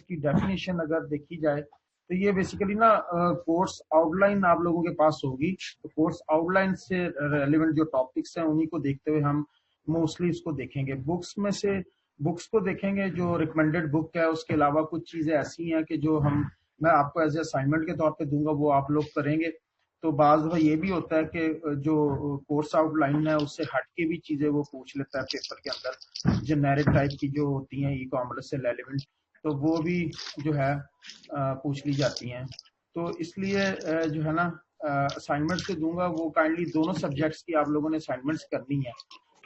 کی ڈیفینیشن اگر دیکھی جائے تو یہ بیسیکلی نا کورس آؤٹ لائن آپ لوگوں کے پاس ہوگی. تو کورس آؤٹ لائن سے ریلیونٹ جو ٹاپکس ہیں انہیں کو دیکھتے ہوئے ہم موسٹلی اس کو دیکھیں گے. بکس میں سے بکس کو دیکھیں گے جو ریکمینڈیڈ بک ہے. اس کے علاوہ کچھ چیزیں ایسی ہیں کہ جو میں آپ کو ایز اے اسائنمنٹ کے طور پہ دوں گا, وہ آپ لوگ کریں گے. تو بعض دفعہ یہ بھی ہوتا ہے کہ جو کورس آؤٹ لائن ہے اس سے ہٹ کے بھی چیزیں وہ پوچھ لیتا ہے پیپر کے اندر, جنیرک ٹائپ کی جو ہوتی ہیں ای کامرس سے ریلیونٹ, تو وہ بھی جو ہے پوچھ لی جاتی ہیں. تو اس لیے جو ہے نا اسائنمنٹس جو دوں گا وہ کائنڈلی دونوں سبجیکٹس کی آپ لوگوں نے اسائنمنٹس کرنی ہے.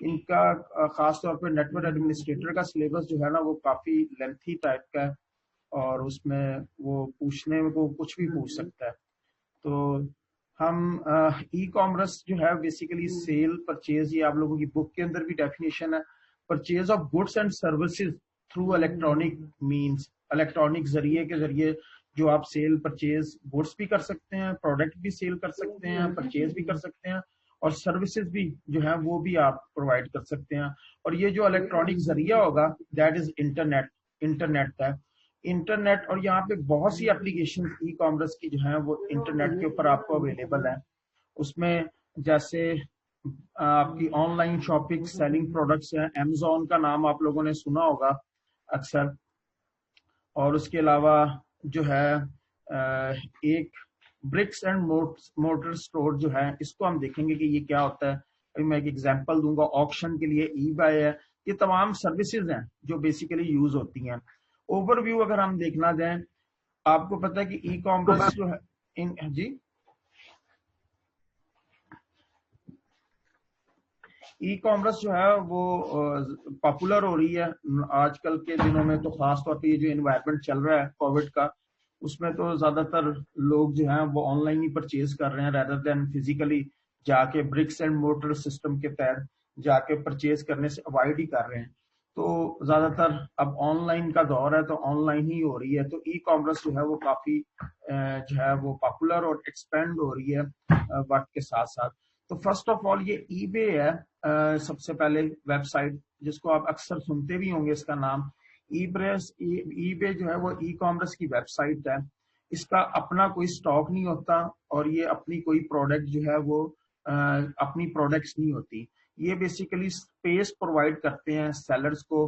ان کا خاص طور پہ نیٹ ورک ایڈمنسٹریٹر کا سلیبس جو ہے نا وہ کافی لینتھی ٹائپ کا ہے, اور اس میں وہ پوچھنے کو کچھ بھی پوچھ سکتا ہے. تو ہم ای کامرس جو ہے بیسیکلی سیل پرچیز, یہ آپ لوگوں کی بک کے اندر بھی ڈیفینیشن ہے, purchase of goods and services through electronic means, electronic ذریعے کے ذریعے جو آپ سیل پرچیز گڈس بھی کر سکتے ہیں, پروڈکٹ بھی سیل کر سکتے ہیں, پرچیز بھی کر سکتے ہیں, اور سروسز بھی جو ہیں وہ بھی آپ پرووائڈ کر سکتے ہیں. اور یہ جو الیکٹرانک ذریعہ ہوگا دیٹ از انٹرنیٹ ہے. انٹرنیٹ, اور یہاں پہ بہت سی اپلیکیشن ای کامرس کی جو ہیں وہ انٹرنیٹ کے اوپر آپ کو اویلیبل ہیں. اس میں جیسے آپ کی online shopping selling products ہیں, امیزون کا نام آپ لوگوں نے سنا ہوگا اکثر. اور اس کے علاوہ جو ہے ایک برکس اینڈ مورٹر اسٹور جو ہے, اس کو ہم دیکھیں گے کہ یہ کیا ہوتا ہے. ابھی میں ایک ایگزامپل دوں گا. آکشن کے لیے ای بائی ہے. یہ تمام سروسز ہیں جو بیسیکلی یوز ہوتی ہیں. اوور ویو اگر ہم دیکھنا جائیں, آپ کو پتا ہے کہ ای کامرس جو ہے جی ای کامرس جو ہے وہ پاپولر ہو رہی ہے آج کل کے دنوں میں. تو خاص طور پہ یہ جو انوائرمنٹ چل رہا ہے کووڈ کا, اس میں تو زیادہ تر لوگ جو ہیں وہ آن لائن ہی پرچیز کر رہے ہیں ریدر دین فزیکلی جا کے برکس اینڈ مورٹر سسٹم کے تحت جا کے پرچیز کرنے سے اوائڈ ہی کر رہے ہیں. تو زیادہ تر اب آن لائن کا دور ہے, تو آن لائن ہی ہو رہی ہے. تو ای کامرس جو ہے وہ کافی جو ہے وہ پاپولر اور ایکسپینڈ ہو رہی ہے وقت کے ساتھ ساتھ. تو فرسٹ آف آل یہ ای بے ہے سب سے پہلے ویب سائٹ, جس کو آپ اکثر سنتے بھی ہوں گے اس کا نام. ای بے جو ہے وہ ای کامرس کی ویب سائٹ ہے. اس کا اپنا کوئی سٹاک نہیں ہوتا, اور یہ اپنی کوئی پروڈکٹ جو ہے وہ اپنی پروڈکٹس نہیں ہوتی. یہ بیسیکلی اسپیس پرووائڈ کرتے ہیں سیلرز کو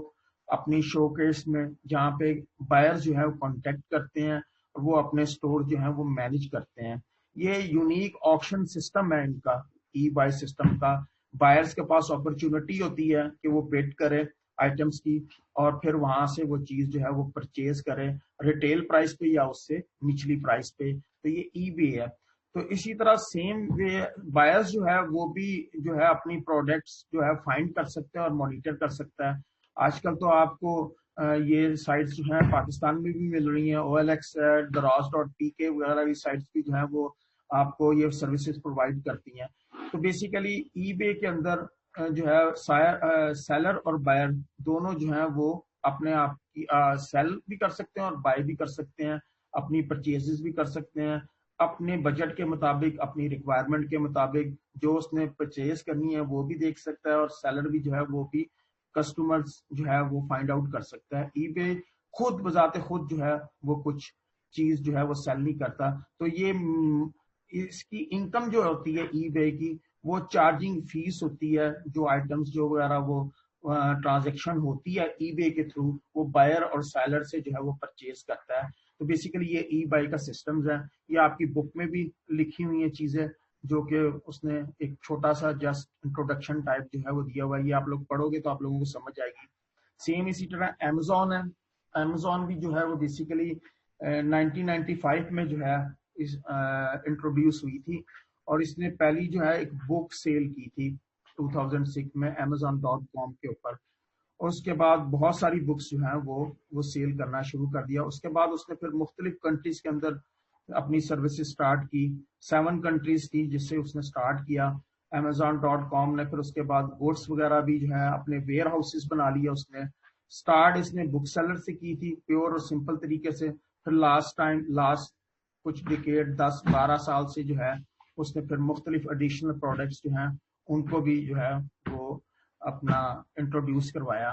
اپنی شو کیس میں, جہاں پہ بائر جو ہے وہ کانٹیکٹ کرتے ہیں اور وہ اپنے سٹور جو ہیں وہ مینیج کرتے ہیں. یہ یونیک آکشن سسٹم ہے ان کا, ای بائی سسٹم کا. بائرز کے پاس اپرچونٹی ہوتی ہے کہ وہ بid کرے آئٹمس کی, اور پھر وہاں سے وہ چیز جو ہے وہ پرچیز کرے ریٹیل پرائس پہ یا اس سے نچلی پرائس پہ. تو یہ ای بے ہے. تو اسی طرح سیم وے بائرز جو ہے وہ بھی جو ہے اپنی پروڈکٹس جو ہے فائنڈ کر سکتے ہیں اور مانیٹر کر سکتا ہے. آج کل تو آپ کو یہ سائٹس جو ہیں پاکستان میں بھی مل رہی ہیں, OLX دراز.pk وغیرہ بھی سائٹس بھی جو ہیں وہ آپ کو یہ سروسز پرووائڈ کرتی ہیں. تو بیسیکلی ای بے کے اندر جو ہے سیلر اور بائر دونوں جو ہیں وہ اپنے آپ کی سیل بھی کر سکتے ہیں اور بائی بھی کر سکتے ہیں, اپنی پرچیزز بھی کر سکتے ہیں اپنے بجٹ کے مطابق, اپنی ریکوائرمنٹ کے مطابق. جو اس نے پرچیز کرنی ہے وہ بھی دیکھ سکتا ہے, اور سیلر بھی جو ہے وہ بھی کسٹمرز جو ہے وہ فائنڈ آؤٹ کر سکتا ہے. ای بے خود بذات خود جو ہے وہ کچھ چیز جو ہے وہ سیل نہیں کرتا. تو یہ اس کی انکم جو ہوتی ہے ای بے کی, وہ چارجنگ فیس ہوتی ہے. جو آئٹمس جو وغیرہ وہ ٹرانزیکشن ہوتی ہے ای بے کے تھرو, وہ بائر اور سیلر سے جو ہے وہ پرچیز کرتا ہے. تو بیسیکلی یہ ای بائی کا سسٹمز ہے. یہ آپ کی بک میں بھی لکھی ہوئی ہیں چیزیں, جو کہ اس نے ایک چھوٹا سا جسٹ انٹروڈکشن ٹائپ جو ہے وہ دیا ہوا ہے. یہ آپ لوگ پڑھو گے تو آپ لوگوں کو سمجھ آئے گی. سیم اسی طرح امیزون ہے. امیزون بھی جو ہے وہ بیسیکلی 1995 میں جو ہے انٹروڈیوس ہوئی تھی, اور اس نے پہلی جو ہے ایک بک سیل کی تھی 2006 میں Amazon.com کے اوپر. اور اس کے بعد بہت ساری بکس جو ہیں وہ سیل کرنا شروع کر دیا. اس کے بعد اس نے پھر مختلف کنٹریز کے اندر اپنی سروسز سٹارٹ کی. 7 کنٹریز تھی جس سے اس نے سٹارٹ کیا Amazon.com نے. پھر اس کے بعد گوڈس وغیرہ بھی جو ہے اپنے ویئر ہاؤسز بنا لیا اس نے. سٹارٹ اس نے بک سیلر سے کی تھی, پیور اور سمپل طریقے سے. پھر لاسٹ کچھ ڈیکیڈ 10-12 سال سے جو ہے اس نے پھر مختلف ایڈیشنل پروڈکٹس جو ہیں ان کو بھی جو ہے وہ اپنا انٹروڈیوس کروایا.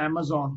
Amazon.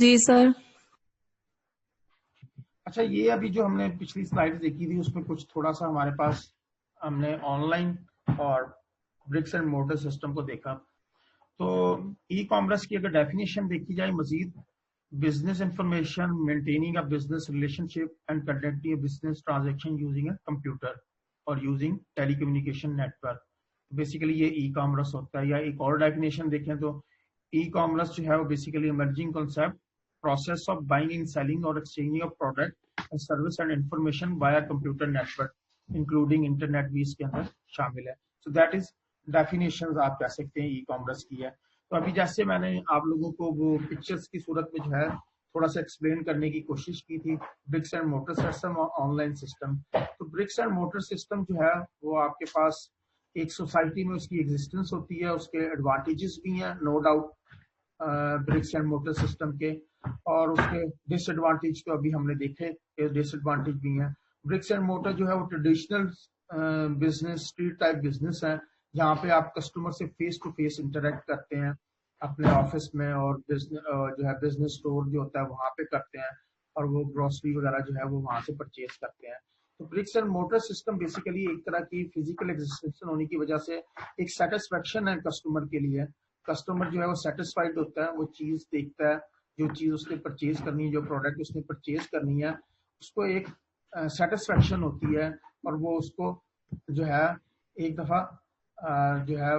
جی سر. اچھا یہ ابھی جو ہم نے پچھلی سلائڈ دیکھی تھی اس میں کچھ تھوڑا سا ہمارے پاس ہم نے آن لائن اور برکس اینڈ مورٹر سسٹم کو دیکھا. تو ای کامرس کی اگر ڈیفینیشن دیکھی جائے مزید business information maintaining a business relation ship and conducting a business transaction using a computer اور یوزنگ ٹیلی کمیونیکیشن نیٹورک. بیسیکلی یہ ای کامرس ہوتا ہے. یا ایک اور ڈیفینیشن دیکھیں تو ای کامرس جو ہے وہ basically emerging concept process of buying and selling or exchanging of product and service and information via computer network including internet بھی اس کے اندر شامل ہے. so that is definitions آپ کہہ سکتے ہیں ای کامرس کی ہے. تو ابھی جیسے میں نے آپ لوگوں کو وہ پکچرز کی صورت میں جو ہے تھوڑا سا ایکسپلین کرنے کی کوشش کی تھی برکس اینڈ موٹر سسٹم اور آن لائن سسٹم. تو برکس اینڈ موٹر سسٹم جو ہے وہ آپ کے پاس ایک سوسائٹی میں اس کی ایگزسٹنس ہوتی ہے, اس کے ایڈوانٹیجز بھی ہیں no doubt bricks and mortar system کے, اور اس کے ڈس ایڈوانٹیج تو ابھی ہم نے دیکھے کہ ڈس ایڈوانٹیج بھی ہیں. برکس اینڈ موٹر جو ہے وہ traditional business street type business ہے جہاں پہ آپ کسٹمر سے فیس ٹو فیس انٹریکٹ کرتے ہیں اپنے آفس میں, اور جو ہے بزنس اسٹور جو ہوتا ہے وہاں پہ کرتے ہیں, اور وہ گروسری وغیرہ جو ہے وہ وہاں سے پرچیز کرتے ہیں. تو bricks and mortar system basically ایک طرح کی فزیکل ایگزسٹنس ہونے کی وجہ سے ایک سیٹسفیکشن ہے کسٹمر کے لیے. کسٹمر جو ہے وہ سیٹسفائڈ ہوتا ہے, وہ چیز دیکھتا ہے جو چیز اس نے پرچیز کرنی ہے, جو پروڈکٹ اس نے پرچیز کرنی ہے, اس کو ایک سیٹسفیکشن ہوتی ہے, اور وہ اس کو جو ہے ایک دفعہ جو ہے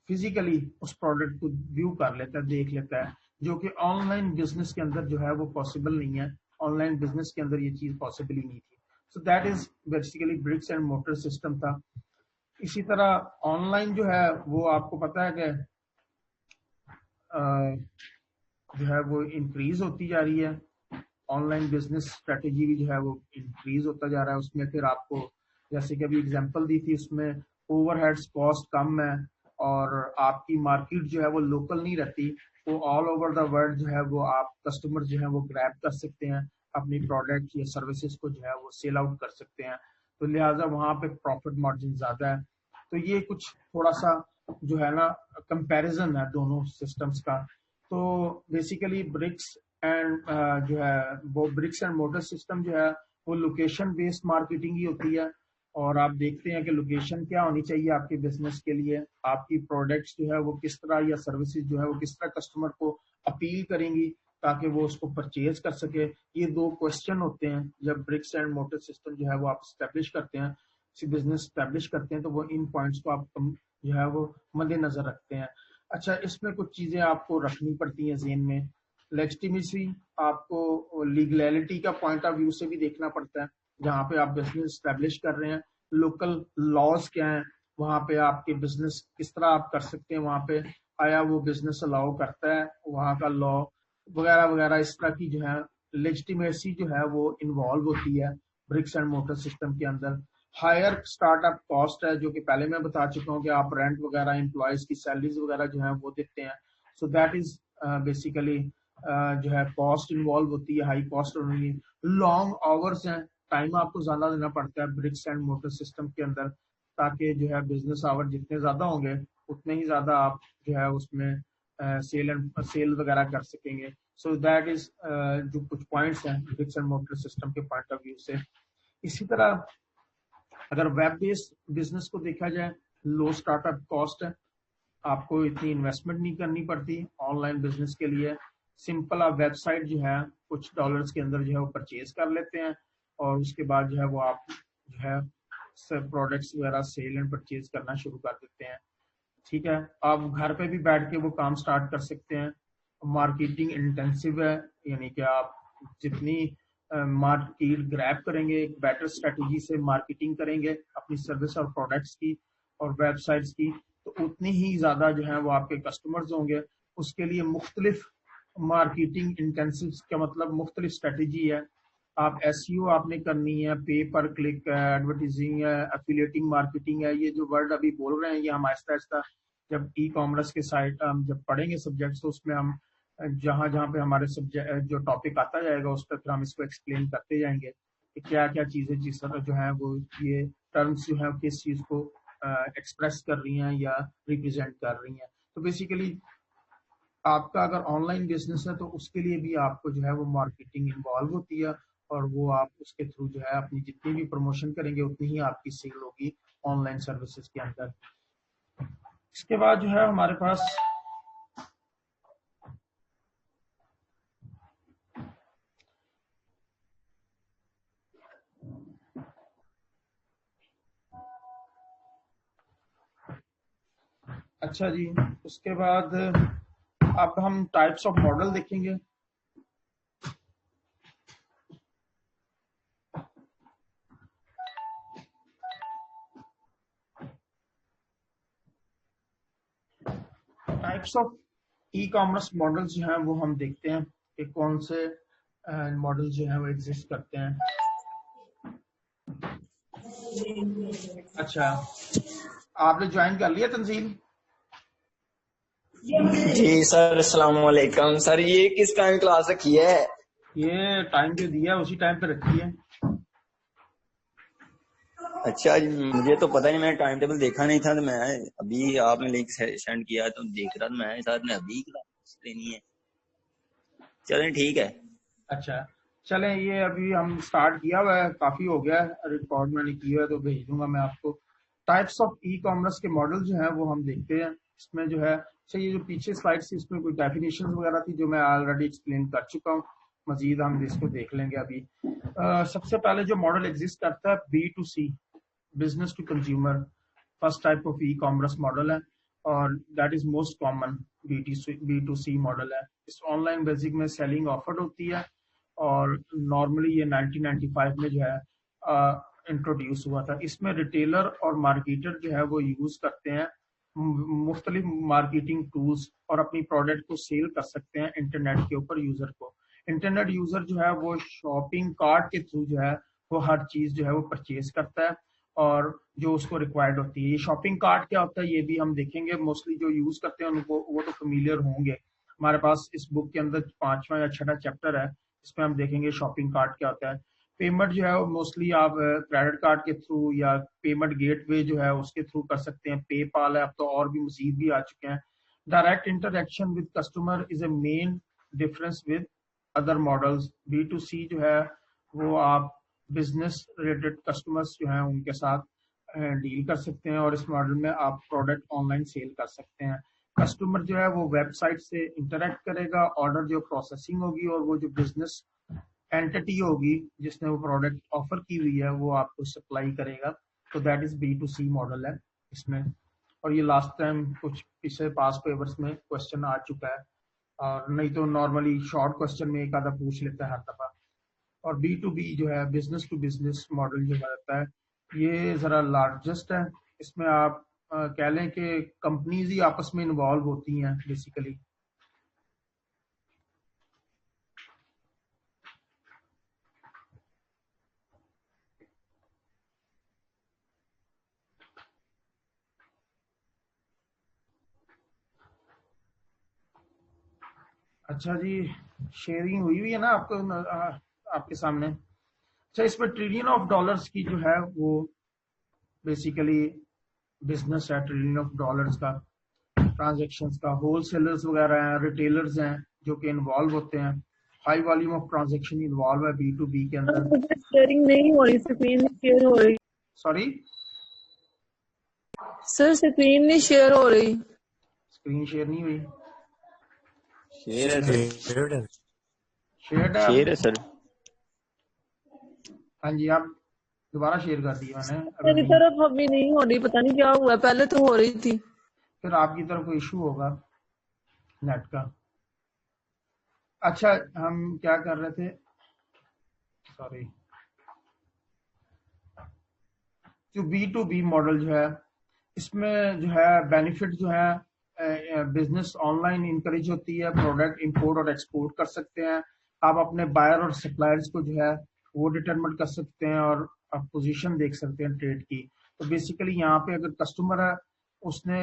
فزیکلی اس پروڈکٹ کو ویو کر لیتا ہے, دیکھ لیتا ہے, جو کہ آن لائن بزنس کے اندر جو ہے وہ پاسبل نہیں ہے. آن لائن بزنس کے اندر یہ چیز پاسبل ہی نہیں تھی. So that is basically bricks and mortar system تھا. اسی طرح آن لائن جو ہے وہ آپ کو پتا ہے کہ جو ہے وہ انکریز ہوتی جا رہی ہے. آن لائن بزنس اسٹریٹجی بھی جو ہے وہ انکریز ہوتا جا رہا ہے. اس میں پھر آپ کو جیسے کہ ابھی اگزامپل دی تھی, اس میں اوور ہیڈس کاسٹ کم ہے, اور آپ کی مارکیٹ جو ہے وہ لوکل نہیں رہتی, وہ آل اوور دا ورلڈ جو ہے وہ آپ کسٹمر جو ہے وہ گریب کر سکتے ہیں, اپنی پروڈکٹ یا سروسز کو جو ہے وہ سیل آؤٹ کر سکتے ہیں. تو لہٰذا وہاں پہ پروفٹ مارجن زیادہ ہے. تو یہ کچھ تھوڑا سا جو ہے نا کمپیریزن ہے دونوں سسٹمز کا. تو بیسیکلی برکس اینڈ جو ہے وہ برکس اینڈ موٹر سسٹم جو ہے وہ لوکیشن بیسڈ مارکیٹنگ ہی ہوتی ہے, اور آپ دیکھتے ہیں کہ لوکیشن کیا ہونی چاہیے آپ کے بزنس کے لیے, آپ کی پروڈکٹس جو ہے وہ کس طرح یا سروسز جو ہے وہ کس طرح کسٹمر کو اپیل کریں گی تاکہ وہ اس کو پرچیز کر سکے. یہ دو کوشچن ہوتے ہیں جب برکس اینڈ موٹر سسٹم جو ہے وہ آپ اسٹیبلش کرتے ہیں, بزنس اسٹیبلش کرتے ہیں, تو وہ ان پوائنٹس کو آپ جو ہے وہ مد نظر رکھتے ہیں. اچھا اس میں کچھ چیزیں آپ کو رکھنی پڑتی ہیں ذہن میں. لیجٹیمیسی آپ کو لیگلیلٹی کا پوائنٹ آف ویو سے بھی دیکھنا پڑتا ہے, جہاں پہ آپ بزنس اسٹیبلش کر رہے ہیں لوکل لاز کیا ہیں, وہاں پہ آپ کے بزنس کس طرح آپ کر سکتے ہیں, وہاں پہ آیا وہ بزنس الاؤ کرتا ہے, وہاں کا لا وغیرہ وغیرہ, اس طرح کی جو ہے لیجٹیمیسی جو ہے وہ انوالو ہوتی ہے برکس اینڈ موٹر سسٹم کے اندر. ہائر اسٹارٹ اپ کاسٹ ہے, جو کہ پہلے میں بتا چکا ہوں کہ آپ رینٹ وغیرہ امپلائیز کی سیلریز وغیرہ جو ہیں وہ دیتے ہیں. سو دیٹ از بیسیکلی جو ہے کاسٹ انوالو ہوتی ہے, ہائی کاسٹ ہونی. لانگ آورس ہیں, ٹائم آپ کو زیادہ دینا پڑتا ہے برکس اینڈ موٹر سسٹم کے اندر, تاکہ جو ہے بزنس آور جتنے زیادہ ہوں گے اتنے ہی زیادہ آپ جو ہے اس میں سیل وغیرہ کر سکیں گے. سو دیٹ از جو کچھ پوائنٹس ہیں برکس اینڈ موٹر سسٹم کے پوائنٹ آف ویو سے. اسی طرح اگر ویب بیسڈ بزنس کو دیکھا جائے, لو اسٹارٹ اپ کاسٹ ہے, آپ کو اتنی انویسٹمنٹ نہیں کرنی پڑتی آن لائن بزنس کے لیے. سمپل آپ ویب سائٹ جو ہے کچھ ڈالرز کے اندر جو ہے وہ پرچیز کر لیتے ہیں, اور اس کے بعد جو ہے وہ آپ جو ہے پروڈکٹس وغیرہ سیل اینڈ پرچیز کرنا شروع کر دیتے ہیں. ٹھیک ہے, آپ گھر پہ بھی بیٹھ کے وہ کام سٹارٹ کر سکتے ہیں. مارکیٹنگ انٹینسو ہے, یعنی کہ آپ جتنی مارکیٹ گریب کریں گے, ایک بیٹر اسٹریٹجی سے مارکیٹنگ کریں گے اپنی سروس اور پروڈکٹس کی اور ویب سائٹس کی, تو اتنی ہی زیادہ جو ہے وہ آپ کے کسٹمرز ہوں گے. اس کے لیے مختلف مارکیٹنگ انٹینسو کا مطلب مختلف اسٹریٹجی ہے. آپ ایس ای او آپ نے کرنی ہے, پے پر کلک ہے, ایڈورٹیزنگ ہے, افیلیٹنگ مارکیٹنگ ہے. یہ جو ورڈ ابھی بول رہے ہیں یہ ہم آہستہ آہستہ جب ای کامرس کے سائٹ ہم جب پڑھیں گے سبجیکٹس, تو اس میں ہم جہاں جہاں پہ ہمارے سبجیکٹ جو ٹاپک آتا جائے گا اس پہ پھر ہم اس کو ایکسپلین کرتے جائیں گے کہ کیا کیا چیزیں جس طرح جو ہیں وہ یہ ٹرمس جو ہیں کس چیز کو ایکسپریس کر رہی ہیں یا ریپرزینٹ کر رہی ہیں. تو بیسیکلی آپ کا اگر آن لائن بزنس ہے تو اس کے لیے بھی آپ کو جو ہے وہ مارکیٹنگ انوالو ہوتی ہے، اور وہ آپ اس کے تھرو جو ہے اپنی جتنی بھی پروموشن کریں گے اتنی ہی آپ کی سیل ہوگی آن لائن سروسز کے اندر۔ اس کے بعد جو ہے ہمارے پاس اچھا جی، اس کے بعد اب ہم ٹائپس آف ماڈل دیکھیں گے۔ Types of e commerce model جو ہیں وہ ہم دیکھتے ہیں کہ کون سے ماڈل جو ہیں وہ ایگزسٹ کرتے ہیں۔ اچھا، آپ نے جوائن کر لیا تنزیل؟ جی سر، السلام علیکم سر۔ یہ کس ٹائم کلاس رکھی ہے؟ یہ ٹائم جو دیا ہے اسی ٹائم پہ رکھی ہے۔ اچھا جی، مجھے تو پتہ نہیں، میں ٹائم ٹیبل دیکھا نہیں تھا، تو میں ابھی آپ نے لنک سینڈ کیا تو دیکھ رہا تھا میں، ساتھ میں ابھی کلاس لینی ہے۔ چلیں ٹھیک ہے۔ اچھا چلیں، یہ ابھی ہم سٹارٹ کیا ہوا ہے، کافی ہو گیا ہے، ریکارڈ میں نے کیا ہے تو بھیج دوں گا میں آپ کو۔ ٹائپس آف ای کامرس کے ماڈل جو ہیں وہ ہم دیکھتے ہیں۔ اس میں جو ہے اچھا، یہ جو پیچھے سلائڈ تھی اس میں کوئی ڈیفینیشن وغیرہ تھی جو میں آلریڈی ایکسپلین کر چکا ہوں، مزید ہم اس کو دیکھ لیں گے ابھی۔ سب سے پہلے جو ماڈل ایگزسٹ کرتا ہے B to C, business to consumer, first type of e commerce model ہے، اور that is most common B to C model ہے۔ اس آن لائن بیسک میں سیلنگ آفرڈ ہوتی ہے، اور نارملی یہ 1995 میں جو ہے انٹروڈیوس ہوا تھا۔ اس میں ریٹیلر اور مارکیٹر جو ہے وہ یوز کرتے ہیں مختلف مارکیٹنگ ٹولز، اور اپنی پروڈکٹ کو سیل کر سکتے ہیں انٹرنیٹ کے اوپر یوزر کو۔ انٹرنیٹ یوزر جو ہے وہ شاپنگ کارٹ کے تھرو جو ہے وہ ہر چیز جو ہے وہ پرچیز کرتا ہے، اور جو اس کو ریکوائرڈ ہوتی ہے۔ یہ شاپنگ کارٹ کیا ہوتا ہے یہ بھی ہم دیکھیں گے، موسٹلی جو یوز کرتے ہیں ان کو وہ تو فیملیئر ہوں گے۔ ہمارے پاس اس بک کے اندر 5واں یا 6واں چیپٹر ہے، اس میں ہم دیکھیں گے شاپنگ کارٹ کیا ہوتا ہے۔ پیمنٹ جو ہے وہ موسٹلی آپ کریڈٹ کارڈ کے تھرو یا پیمنٹ گیٹ وے جو ہے اس کے تھرو کر سکتے ہیں۔ پے پال ہے، اب تو اور بھی مزید بھی آ چکے ہیں۔ Direct interaction with customer is a main difference with other models. B to C جو ہے وہ آپ بزنس ریلیٹڈ کسٹمرز جو ہیں ان کے ساتھ ڈیل کر سکتے ہیں، اور اس ماڈل میں آپ پروڈکٹ آن لائن سیل کر سکتے ہیں۔ کسٹمر جو ہے وہ ویب سائٹ سے انٹریکٹ کرے گا، آرڈر جو پروسیسنگ ہوگی، اور وہ جو بزنس اینٹی ہوگی جس نے وہ پروڈکٹ آفر کی ہوئی ہے وہ آپ کو سپلائی کرے گا۔ تو that is B to C model ہے اس میں، اور یہ لاسٹ ٹائم کچھ پچھلے پاس پیپرز میں کوشچن آ چکا ہے، اور نہیں تو نارملی شارٹ کوشچن میں ایک آدھا پوچھ لیتا ہے ہر دفعہ۔ اور بی ٹو بی جو ہے بزنس ٹو بزنس ماڈل جو رہتا ہے یہ ذرا لارجسٹ ہے۔ اس میں آپ کہہ لیں کہ کمپنیز ہی آپس میں انوالو ہوتی ہیں بیسیکلی۔ اچھا جی، شیئرنگ ہوئی ہے نا آپ کو، آپ کے سامنے؟ اچھا، اس میں ٹریلین آف ڈالرز کی جو ہے وہ بیسیکلی بزنس ہے، ٹریلین آف ڈالرز کا ٹرانزیکشنز کا۔ ہول سیلرز وغیرہ ہیں، ریٹیلرز ہیں جو کہ انوالو ہوتے ہیں۔ High volume of transaction involve ہے بی ٹو بی کے اندر۔ شیئرنگ نہیں ہو رہی، اسکرین شیئر ہو رہی۔ سوری سر اسکرین نہیں شیئر ہو رہی۔ اسکرین شیئر نہیں ہوئی؟ شیئر ہے سر، شیئر ہے شیئر ہے سر۔ ہاں جی، آپ دوبارہ شیئر کر دی میں نے میری ابھی۔ طرف ابھی نہیں ہو رہی، پتہ نہیں کیا ہوا، پہلے تو ہو رہی تھی۔ پھر آپ کی طرف کوئی ایشو ہوگا نیٹ کا۔ اچھا، ہم کیا کر رہے تھے، سوری، جو بی ٹو بی ماڈل جو ہے اس میں جو ہے بینیفٹ جو ہے بزنس آن لائن انکریج ہوتی ہے، پروڈکٹ امپورٹ اور ایکسپورٹ کر سکتے ہیں آپ، اپنے بائر اور سپلائرز کو جو ہے وہ ڈٹرمنٹ کر سکتے ہیں، اور آپ پوزیشن دیکھ سکتے ہیں ٹریڈ کی۔ تو بیسیکلی یہاں پہ اگر کسٹمر ہے اس نے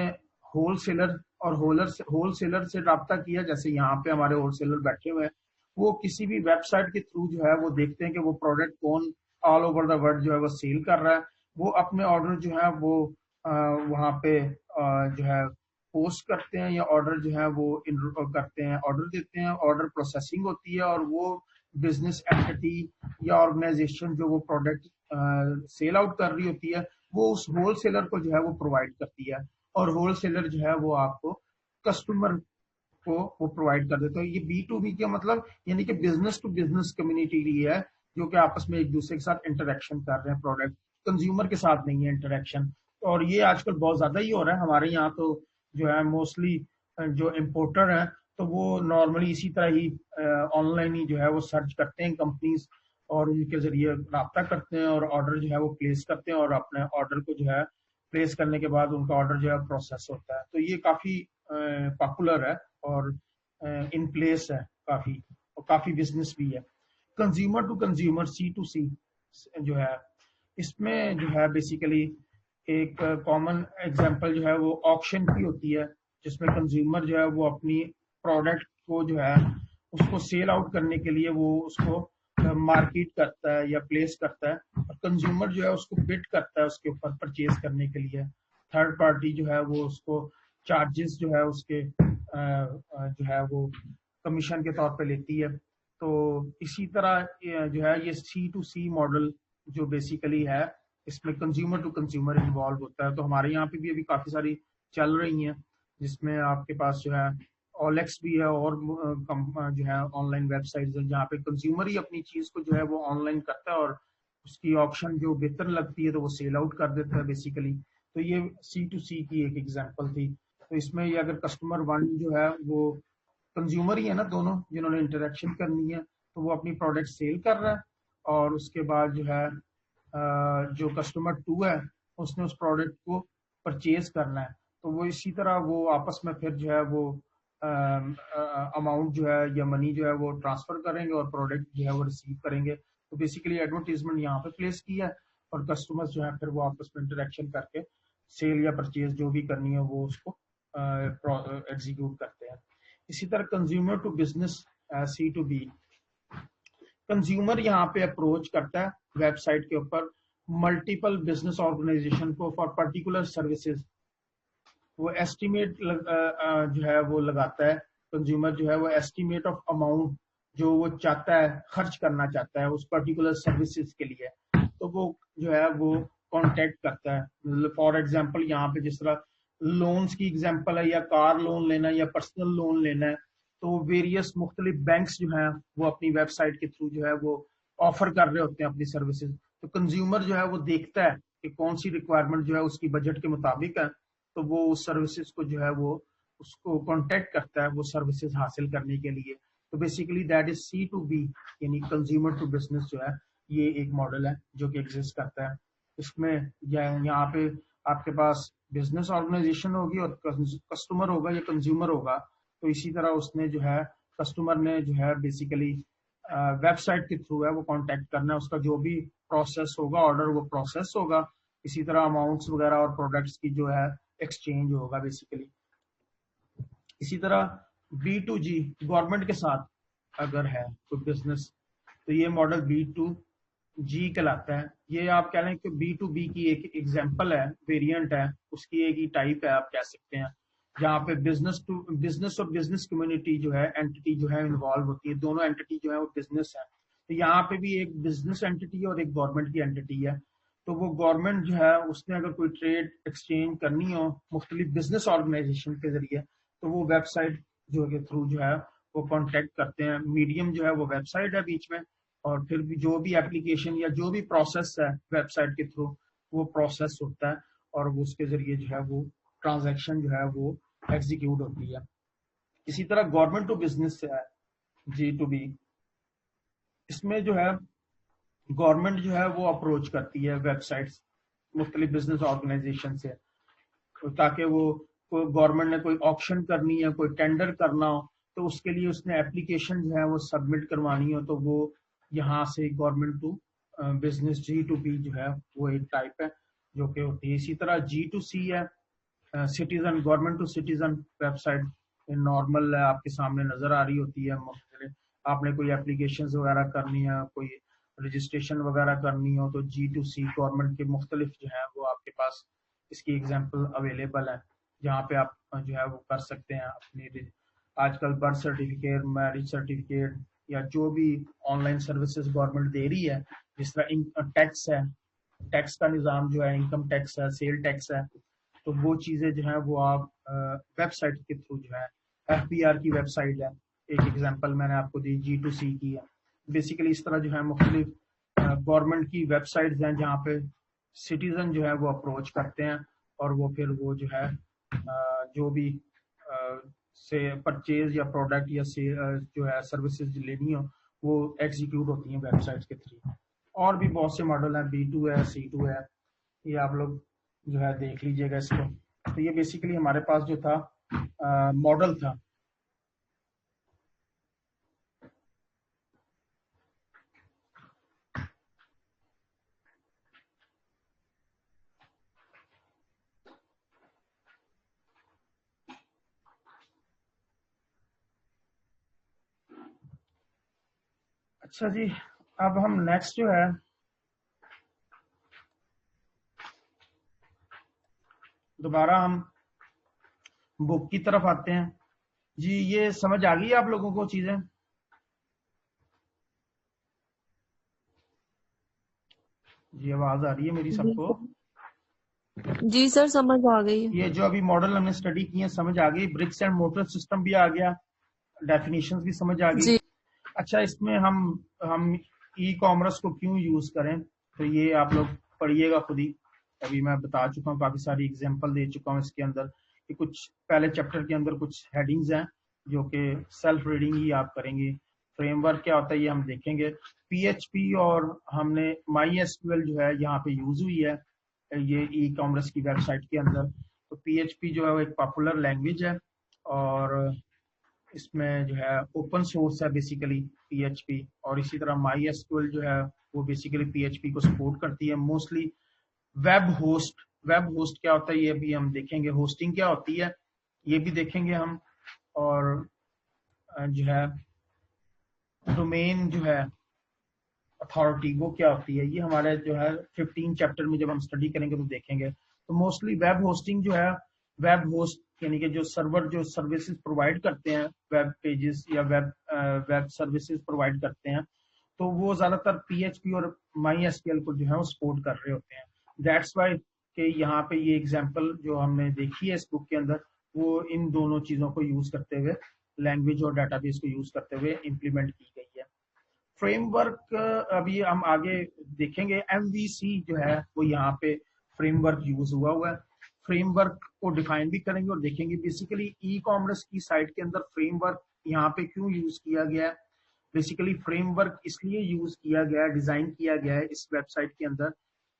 ہول سیلر اور ہول سیلر سے رابطہ کیا، جیسے یہاں پہ ہمارے ہول سیلر بیٹھے ہوئے ہیں، وہ کسی بھی ویب سائٹ کے تھرو جو ہے وہ دیکھتے ہیں کہ وہ پروڈکٹ کون آل اوور دا ورلڈ جو ہے وہ سیل کر رہا ہے، وہ اپنے آرڈر جو ہے وہ وہاں پہ جو ہے پوسٹ کرتے ہیں یا آرڈر جو ہے وہ کرتے ہیں، آرڈر دیتے ہیں، آرڈر پروسیسنگ ہوتی ہے، اور وہ بزنس اینٹی یا آرگنائزیشن جو وہ پروڈکٹ سیل آؤٹ کر رہی ہوتی ہے وہ اس ہول سیلر کو جو ہے وہ پرووائڈ کرتی ہے، اور ہول سیلر جو ہے وہ آپ کو کسٹمر کو وہ پرووائڈ کر دیتا ہے۔ یہ بی ٹو بی کا مطلب یعنی کہ بزنس ٹو بزنس کمیونٹی کی ہے، جو کہ آپس میں ایک دوسرے کے ساتھ انٹریکشن کر رہے ہیں، پروڈکٹ کنزیومر کے ساتھ نہیں ہے انٹریکشن۔ اور یہ آج کل بہت زیادہ ہی ہو رہا ہے ہمارے یہاں، تو جو ہے موسٹلی جو امپورٹر ہیں تو وہ نارملی اسی طرح ہی آن لائن ہی جو ہے وہ سرچ کرتے ہیں کمپنیز، اور ان کے ذریعے رابطہ کرتے ہیں اور آرڈر جو ہے وہ پلیس کرتے ہیں، اور اپنے آرڈر کو جو ہے پلیس کرنے کے بعد ان کا آرڈر جو ہے پروسیس ہوتا ہے۔ تو یہ کافی پاپولر ہے اور ان پلیس ہے کافی، اور کافی بزنس بھی ہے۔ Consumer to consumer C to C جو ہے، اس میں جو ہے بیسیکلی ایک کامن ایگزامپل جو ہے وہ آکشن کی ہوتی ہے، جس میں کنزیومر جو ہے وہ اپنی پروڈکٹ کو جو ہے اس کو سیل آؤٹ کرنے کے لیے وہ اس کو مارکیٹ کرتا ہے یا پلیس کرتا ہے، اور کنزیومر جو ہے اس کو بٹ کرتا ہے اس کے اوپر پرچیز کرنے کے لیے۔ تھرڈ پارٹی جو ہے وہ اس کو چارجز جو ہے اس کے جو ہے وہ کمیشن کے طور پہ لیتی ہے۔ تو اسی طرح جو ہے یہ سی ٹو سی ماڈل جو بیسیکلی ہے، اس میں کنزیومر ٹو کنزیومر انوالو ہوتا ہے۔ تو ہمارے یہاں پہ بھی ابھی کافی ساری چل رہی ہیں، جس میں آپ کے پاس جو ہے اولیکس بھی ہے، اور جو ہے آن لائن ویب سائٹس ہیں جہاں پہ کنزیومر ہی اپنی چیز کو جو ہے وہ آن لائن کرتا ہے، اور اس کی آپشن جو بہتر لگتی ہے تو وہ سیل آؤٹ کر دیتا ہے بیسیکلی۔ تو یہ سی ٹو سی کی ایک ایگزامپل تھی۔ تو اس میں یہ اگر کسٹمر ون جو ہے وہ کنزیومر ہی ہے نا، دونوں جنہوں نے انٹریکشن کرنی ہے، تو وہ اپنی پروڈکٹ سیل کر رہا ہے، اور اس کے بعد جو ہے جو کسٹمر ٹو ہے اس نے اس پروڈکٹ کو پرچیز کرنا ہے، تو وہ اسی طرح وہ آپس میں پھر جو ہے وہ اماؤنٹ جو ہے یا منی جو ہے وہ ٹرانسفر کریں گے، اور پروڈکٹ جو ہے وہ ریسیو کریں گے۔ تو بیسیکلی ایڈورٹیزمنٹ یہاں پہ پلیس کی ہے، اور کسٹمر جو ہے پھر وہ آپس میں انٹریکشن کر کے سیل یا پرچیز جو بھی کرنی ہے وہ اس کو ایگزیکیوٹ کرتے ہیں۔ اسی طرح consumer to business C to B, consumer یہاں پہ اپروچ کرتا ہے ویب سائٹ کے اوپر ملٹیپل بزنس آرگنائزیشن کو فار پرٹیکولر سروسز، وہ ایسٹیمیٹ جو ہے وہ لگاتا ہے، کنزیومر جو ہے وہ ایسٹیمیٹ آف اماؤنٹ جو وہ چاہتا ہے خرچ کرنا چاہتا ہے اس پرٹیکولر سروسز کے لیے، تو وہ جو ہے وہ کانٹیکٹ کرتا ہے۔ فار ایگزامپل یہاں پہ جس طرح لونز کی ایگزامپل ہے، یا کار لون لینا ہے یا پرسنل لون لینا ہے، تو ویریس مختلف بینکس جو ہیں وہ اپنی ویب سائٹ کے تھرو جو ہے وہ آفر کر رہے ہوتے ہیں اپنی سروسز۔ تو کنزیومر جو ہے وہ دیکھتا ہے کہ کون سی ریکوائرمنٹ جو ہے اس کی بجٹ کے مطابق ہے، تو وہ اس سروسز کو جو ہے وہ اس کو کانٹیکٹ کرتا ہے وہ سروسز حاصل کرنے کے لیے۔ تو basically that is C to B, یعنی کنزیومر ٹو بزنس جو ہے یہ ایک ماڈل ہے جو کہ ایگزسٹ کرتا ہے۔ اس میں یہاں پہ آپ کے پاس بزنس آرگنائزیشن ہوگی اور کسٹمر ہوگا یا کنزیومر ہوگا، تو اسی طرح اس نے جو ہے کسٹمر نے جو ہے بیسیکلی ویب سائٹ کے تھرو ہے وہ کانٹیکٹ کرنا ہے، اس کا جو بھی پروسیس ہوگا آرڈر وہ پروسیس ہوگا، اسی طرح اماؤنٹس وغیرہ اور پروڈکٹس کی جو ہے ایکسچینج ہوگا بیسیکلی۔ اسی طرح بی ٹو جی گورنمنٹ کے ساتھ اگر ہے کوئی بزنس، تو یہ ماڈل بی ٹو جی کہلاتا ہے۔ یہ آپ کہہ رہے ہیں کہ بی ٹو بی کی ایک ایگزامپل ہے، ویریئنٹ ہے، اس کی ایک ہی ٹائپ ہے آپ کہہ سکتے ہیں، جہاں پہ بزنس ٹو بزنس اور بزنس کمیونٹی جو ہے اینٹی جو ہے انوالو ہوتی ہے، دونوں اینٹی جو ہے وہ بزنس ہے۔ تو یہاں پہ بھی ایک بزنس اینٹی اور ایک گورنمنٹ کی اینٹی ہے، تو وہ گورنمنٹ جو ہے اس نے اگر کوئی ٹریڈ ایکسچینج کرنی ہو مختلف بزنس آرگنائزیشن کے ذریعے، تو وہ ویب سائٹ جو کے تھرو جو ہے وہ کانٹیکٹ کرتے ہیں۔ میڈیم جو ہے وہ ویب سائٹ ہے بیچ میں، اور پھر بھی جو بھی اپلیکیشن یا جو بھی پروسیس ہے ویب سائٹ کے تھرو وہ پروسیس ہوتا ہے، اور وہ اس کے ذریعے جو ہے وہ ٹرانزیکشن جو ہے وہ ایگزیکیوٹ ہوتی ہے۔ اسی طرح گورنمنٹ ٹو بزنس سے ہے جی ٹو بی، اس میں جو ہے گورنمنٹ جو ہے وہ اپروچ کرتی ہے ویب سائٹس مختلف بزنس آرگنائزیشن سے، تاکہ وہ گورنمنٹ نے کوئی آپشن کرنی ہے، کوئی ٹینڈر کرنا ہو، تو اس کے لیے اس نے اپلیکیشن جو ہے وہ سبمٹ کروانی ہو، تو وہ یہاں سے government to business G to B جو ہے وہ ایک ٹائپ ہے جو کہ ہوتی ہے۔ اسی طرح جی ٹو سی ہے citizen, government to citizen website normal ہے، آپ کے سامنے نظر آ رہی ہوتی ہے، مختلف آپ نے کوئی اپلیکیشن وغیرہ کرنی ہے، کوئی رجسٹریشن وغیرہ کرنی ہو، تو جی ٹو سی گورنمنٹ کے مختلف جو ہے وہ آپ کے پاس اس کی ایگزامپل اویلیبل ہے، جہاں پہ آپ جو ہے وہ کر سکتے ہیں اپنی آج کل برتھ سرٹیفکیٹ، میرج سرٹیفکیٹ یا جو بھی آن لائن سروسز گورنمنٹ دے رہی ہے، جس طرح ٹیکس ہے، ٹیکس کا نظام جو ہے، انکم ٹیکس ہے، سیل ٹیکس ہے، تو وہ چیزیں جو ہیں وہ آپ ویب سائٹ کے تھرو جو ہے، FBR کی ویب سائٹ ہے، ایک ایگزامپل میں نے آپ کو دی، G2C کی ہے، بیسیکلی اس طرح جو ہے مختلف گورنمنٹ کی ویب سائٹس ہیں جہاں پہ سٹیزن جو ہے وہ اپروچ کرتے ہیں اور وہ پھر وہ جو ہے جو بھی سے پرچیز یا پروڈکٹ یا جو ہے سروسز لینی ہو وہ ایگزیکیوٹ ہوتی ہیں ویب سائٹس کے تھرو. اور بھی بہت سے ماڈل ہیں، B2 ہے، C2 ہے، یہ آپ لوگ جو ہے دیکھ لیجئے گا اس کو. تو یہ بیسیکلی ہمارے پاس جو تھا ماڈل تھا. اچھا جی، اب ہم نیکسٹ جو ہے دوبارہ ہم بک کی طرف آتے ہیں. جی یہ سمجھ آ گئی آپ لوگوں کو چیزیں؟ جی آواز آ رہی ہے میری سب کو؟ جی سر سمجھ آ گئی. یہ جو ابھی ماڈل ہم نے اسٹڈی کی ہیں سمجھ آ گئی، برکس اینڈ مورٹر سسٹم بھی آ گیا، ڈیفینیشن بھی سمجھ آ گئی. جی اچھا اس میں ہم ای کامرس کو کیوں یوز کریں، تو یہ آپ لوگ پڑھیے گا خود ہی. ابھی میں بتا چکا ہوں، کافی ساری اگزامپل دے چکا ہوں اس کے اندر، کہ کچھ پہلے چیپٹر کے اندر کچھ ہیڈنگز ہیں جو کہ سیلف ریڈنگ ہی آپ کریں گے. فریم ورک کیا ہوتا ہے یہ ہم دیکھیں گے. PHP اور ہم نے MySQL جو ہے یہاں پہ یوز ہوئی ہے یہ ای کامرس کی ویب سائٹ کے اندر. تو PHP جو ہے وہ ایک پاپولر لینگویج ہے اور اس میں جو ہے اوپن سورس ہے بیسیکلی PHP، اور اسی طرح MySQL جو ہے وہ بیسیکلی PHP کو سپورٹ کرتی ہے. موسٹلی ویب ہوسٹ کیا ہوتا ہے یہ بھی ہم دیکھیں گے، ہوسٹنگ کیا ہوتی ہے یہ بھی دیکھیں گے ہم، اور جو ہے ڈومین جو ہے اتھارٹی وہ کیا ہوتی ہے، یہ ہمارے جو ہے 15 چیپٹر میں جب ہم اسٹڈی کریں گے تو دیکھیں گے. تو موسٹلی ویب ہوسٹنگ جو ہے، ویب ہوسٹ یعنی کہ جو سرور جو سروسز پرووائڈ کرتے ہیں، ویب پیجز یا ویب سروسز پرووائڈ کرتے ہیں، تو وہ زیادہ تر PHP اور MySQL کو جو ہے وہ سپورٹ کر رہے ہوتے ہیں. دیٹس وائی کہ یہاں پہ یہ ایگزامپل جو ہم نے دیکھی ہے اس بک کے اندر وہ ان دونوں چیزوں کو یوز کرتے ہوئے، لینگویج اور ڈیٹا بیس کو یوز کرتے ہوئے امپلیمنٹ کی گئی ہے. فریم ورک ابھی ہم آگے دیکھیں گے. MVC جو ہے وہ یہاں پہ فریم ورک یوز ہوا ہے. فریم ورک کو ڈیفائن بھی کریں گے اور دیکھیں گے بیسیکلی ای کامرس کی سائٹ کے اندر فریم ورک یہاں پہ کیوں یوز کیا گیا ہے. بیسیکلی فریم ورک اس لیے یوز کیا گیا ہے، ڈیزائن کیا گیا ہے اس ویب سائٹ کے اندر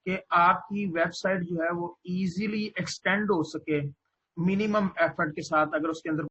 کہ آپ کی ویب سائٹ جو ہے وہ ایزیلی ایکسٹینڈ ہو سکے منیمم ایفرٹ کے ساتھ. اگر اس کے اندر